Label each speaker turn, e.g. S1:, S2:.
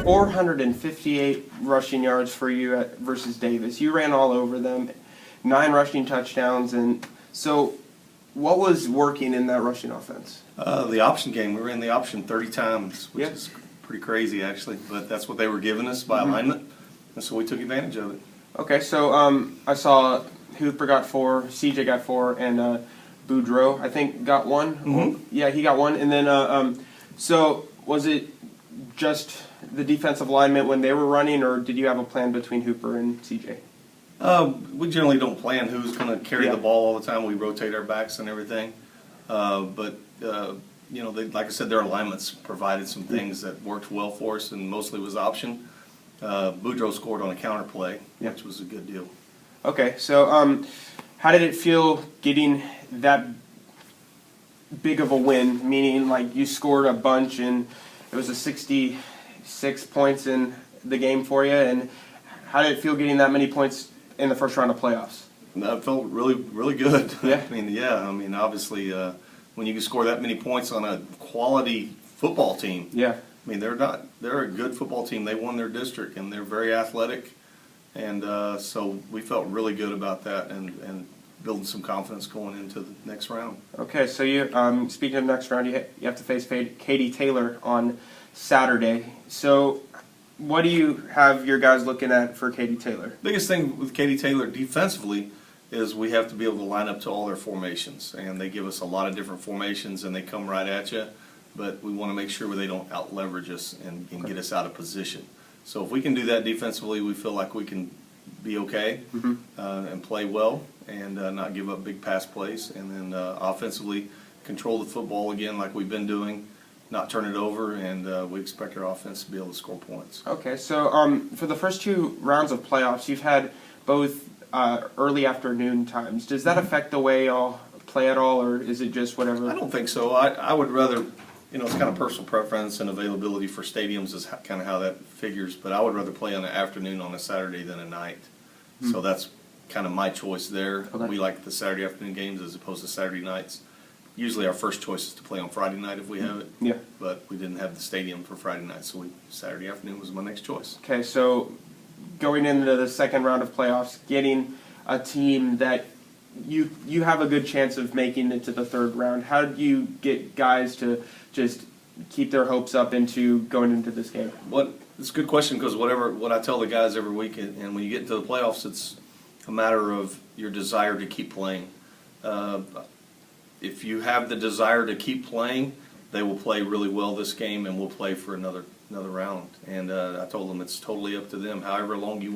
S1: 458 rushing yards for you versus Davis. You ran all over them, 9 rushing touchdowns, and so what was working in that rushing offense?
S2: The option game. We ran the option 30 times, which
S1: Yep.
S2: is pretty crazy actually, but that's what they were giving us by alignment, and so we took advantage of it.
S1: Okay, so I saw Hooper got 4, CJ got 4, and Boudreaux, I think, got 1. Yeah, he got 1. And then, so was it just the defensive alignment when they were running, or did you have a plan between Hooper and CJ?
S2: We generally don't plan who's going to carry
S1: Yeah.
S2: the ball all the time. We rotate our backs and everything, but you know, like I said, their alignments provided some things that worked well for us, and mostly was option. Boudreaux scored on a counter play, which was a good deal.
S1: Okay, so how did it feel getting that big of a win? Meaning, like, you scored a bunch, and it was a 66 points in the game for you. And how did it feel getting that many points in the first round of playoffs?
S2: That felt really, really good.
S1: Yeah.
S2: I mean, obviously, when you can score that many points on a quality football team.
S1: Yeah.
S2: I mean, they're a good football team. They won their district, and they're very athletic. And so we felt really good about that, and building some confidence going into the next round.
S1: Okay, so you speaking of next round, you have to face Katy Taylor on Saturday. So what do you have your guys looking at for Katy Taylor?
S2: Biggest thing with Katy Taylor defensively is we have to be able to line up to all their formations, and they give us a lot of different formations, and they come right at you. But we want to make sure they don't out leverage us and get us out of position. So if we can do that defensively, we feel like we can be okay and play well, and not give up big pass plays. And then offensively, control the football again like we've been doing, not turn it over, and we expect our offense to be able to score points.
S1: Okay, so for the first 2 rounds of playoffs, you've had both early afternoon times. Does that affect the way y'all play at all, or is it just whatever?
S2: I don't think so. I would rather, you know, it's kind of personal preference, and availability for stadiums is kind of how that figures, but I would rather play on an afternoon on a Saturday than a night. So that's kind of my choice there.
S1: Okay.
S2: We like the Saturday afternoon games as opposed to Saturday nights. Usually our first choice is to play on Friday night if we have it.
S1: Yeah.
S2: But we didn't have the stadium for Friday night, so Saturday afternoon was my next choice.
S1: Okay, so going into the second round of playoffs, getting a team that you have a good chance of making it to the third round, how do you get guys to just keep their hopes up into going into this game?
S2: It's a good question, because what I tell the guys every week, and when you get into the playoffs, it's a matter of your desire to keep playing. If you have the desire to keep playing, they will play really well this game, and we'll play for another round. And I told them it's totally up to them. However long you